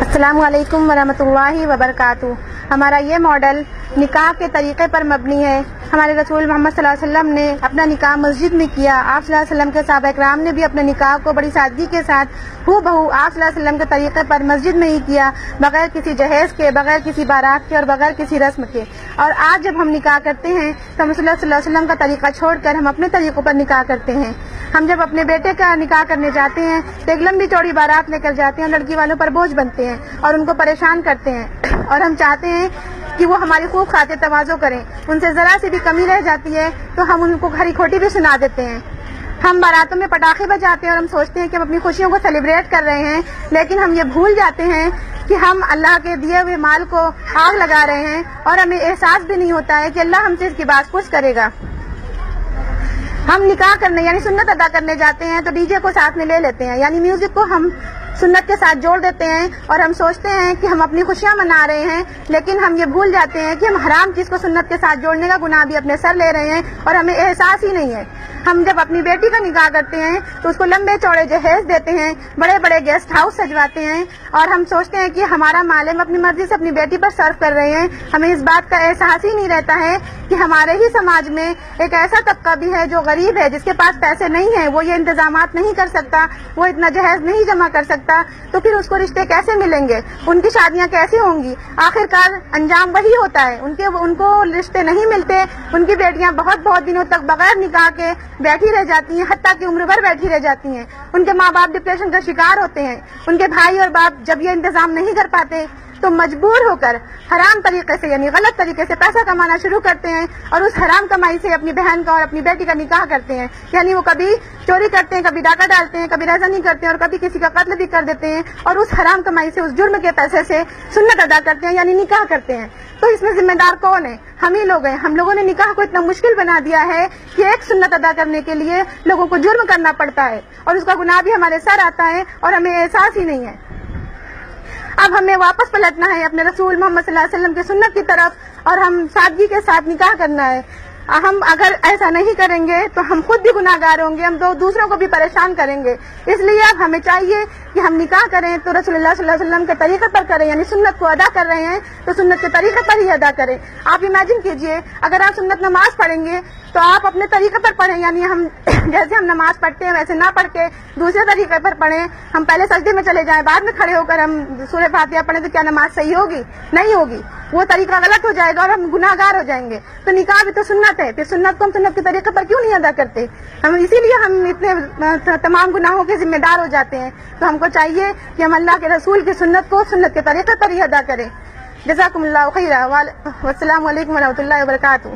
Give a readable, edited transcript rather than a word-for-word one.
السلام علیکم ورحمۃ اللہ وبرکاتہ۔ ہمارا یہ ماڈل نکاح کے طریقے پر مبنی ہے۔ ہمارے رسول محمد صلی اللہ علیہ وسلم نے اپنا نکاح مسجد میں کیا۔ آپ صلی اللہ علیہ وسلم کے صحابہ کرام نے بھی اپنے نکاح کو بڑی سادگی کے ساتھ ہو بہو آپ صلی اللہ علیہ وسلم کے طریقے پر مسجد میں ہی کیا، بغیر کسی جہیز کے، بغیر کسی بارات کے اور بغیر کسی رسم کے۔ اور آج جب ہم نکاح کرتے ہیں تو ہم صلی اللہ علیہ وسلم کا طریقہ چھوڑ کر ہم اپنے طریقوں پر نکاح کرتے ہیں۔ ہم جب اپنے بیٹے کا نکاح کرنے جاتے ہیں تو ایک لمبی چوڑی بارات لے کر جاتے ہیں، لڑکی والوں پر بوجھ بنتے ہیں اور ان کو پریشان کرتے ہیں، اور ہم چاہتے ہیں کہ وہ ہماری خوب خاطر تواضع کریں۔ ان سے ذرا سی بھی کمی رہ جاتی ہے تو ہم ان کو کھری کھوٹی بھی سنا دیتے ہیں۔ ہم باراتوں میں پٹاخے بجاتے ہیں اور ہم سوچتے ہیں کہ ہم اپنی خوشیوں کو سیلیبریٹ کر رہے ہیں، لیکن ہم یہ بھول جاتے ہیں کہ ہم اللہ کے دیے ہوئے مال کو آگ لگا رہے ہیں، اور ہمیں احساس بھی نہیں ہوتا ہے کہ اللہ ہم سے اس کی باز پرس کرے گا۔ ہم نکاح کرنے یعنی سنت ادا کرنے جاتے ہیں تو ڈی جے کو ساتھ میں لے لیتے ہیں، یعنی میوزک کو ہم سنت کے ساتھ جوڑ دیتے ہیں، اور ہم سوچتے ہیں کہ ہم اپنی خوشیاں منا رہے ہیں، لیکن ہم یہ بھول جاتے ہیں کہ ہم حرام چیز کو سنت کے ساتھ جوڑنے کا گناہ بھی اپنے سر لے رہے ہیں اور ہمیں احساس ہی نہیں ہے۔ ہم جب اپنی بیٹی کا نکاح کرتے ہیں تو اس کو لمبے چوڑے جہیز دیتے ہیں، بڑے بڑے گیسٹ ہاؤس سجواتے ہیں، اور ہم سوچتے ہیں کہ ہمارا مال ہم اپنی مرضی سے اپنی بیٹی پر صرف کر رہے ہیں۔ ہمیں اس بات کا احساس ہی نہیں رہتا ہے کہ ہمارے ہی سماج میں ایک ایسا طبقہ بھی ہے جو غریب ہے، جس کے پاس پیسے نہیں ہیں، وہ یہ انتظامات نہیں کر سکتا، وہ اتنا جہیز نہیں جمع کر سکتا، تو پھر اس کو رشتے کیسے ملیں گے، ان کی شادیاں کیسے ہوں گی؟ آخر کار انجام وہی ہوتا ہے، ان کو رشتے نہیں ملتے، ان کی بیٹیاں بہت دنوں تک بغیر نکاح کے بیٹھی رہ جاتی ہیں، حتیٰ کہ عمر بھر بیٹھی رہ جاتی ہیں۔ ان کے ماں باپ ڈپریشن کا شکار ہوتے ہیں۔ ان کے بھائی اور باپ جب یہ انتظام نہیں کر پاتے تو مجبور ہو کر حرام طریقے سے یعنی غلط طریقے سے پیسہ کمانا شروع کرتے ہیں، اور اس حرام کمائی سے اپنی بہن کا اور اپنی بیٹی کا نکاح کرتے ہیں۔ یعنی وہ کبھی چوری کرتے ہیں، کبھی ڈاکہ ڈالتے ہیں، کبھی رزا نہیں کرتے ہیں، اور کبھی کسی کا قتل بھی کر دیتے ہیں، اور اس حرام کمائی سے اس جرم کے پیسے سے سنت ادا کرتے ہیں یعنی نکاح کرتے ہیں۔ تو اس میں ذمہ دار کون ہے؟ ہم ہی لوگ ہیں۔ ہم لوگوں نے نکاح کو اتنا مشکل بنا دیا ہے کہ ایک سنت ادا کرنے کے لیے لوگوں کو جرم کرنا پڑتا ہے، اور اس کا گناہ بھی ہمارے سر آتا ہے اور ہمیں احساس ہی نہیں ہے۔ اب ہمیں واپس پلٹنا ہے اپنے رسول محمد صلی اللہ علیہ وسلم کی سنت کی طرف، اور ہم سادگی کے ساتھ نکاح کرنا ہے۔ ہم اگر ایسا نہیں کریں گے تو ہم خود بھی گناہ گار ہوں گے، ہم دوسروں کو بھی پریشان کریں گے۔ اس لیے اب ہمیں چاہیے کہ ہم نکاح کریں تو رسول اللہ صلی اللہ علیہ وسلم کے طریقے پر کریں، یعنی سنت کو ادا کر رہے ہیں تو سنت کے طریقے پر ہی ادا کریں۔ آپ امیجن کیجئے اگر آپ سنت نماز پڑھیں گے تو آپ اپنے طریقے پر پڑھیں، یعنی ہم جیسے ہم نماز پڑھتے ہیں ویسے نہ پڑھ کے دوسرے طریقے پر پڑھیں۔ ہم پہلے سجدے میں چلے جائیں، بعد میں کھڑے ہو کر ہم سورہ فاتحہ پڑھیں تو کیا نماز صحیح ہوگی؟ نہیں ہوگی، وہ طریقہ غلط ہو جائے گا اور ہم گناہ گار ہو جائیں گے۔ تو نکاح بھی تو سنت ہے، پھر سنت کو ہم سنت کے طریقے پر کیوں نہیں ادا کرتے؟ اسی لیے ہم اتنے تمام گناہوں کے ذمہ دار ہو جاتے ہیں۔ تو ہم کو چاہیے کہ ہم اللہ کے رسول کی سنت کو سنت کے طریقے پر ہی ادا کریں۔ جزاکم اللہ خیرا، والسلام علیکم ورحمۃ اللہ وبرکاتہ۔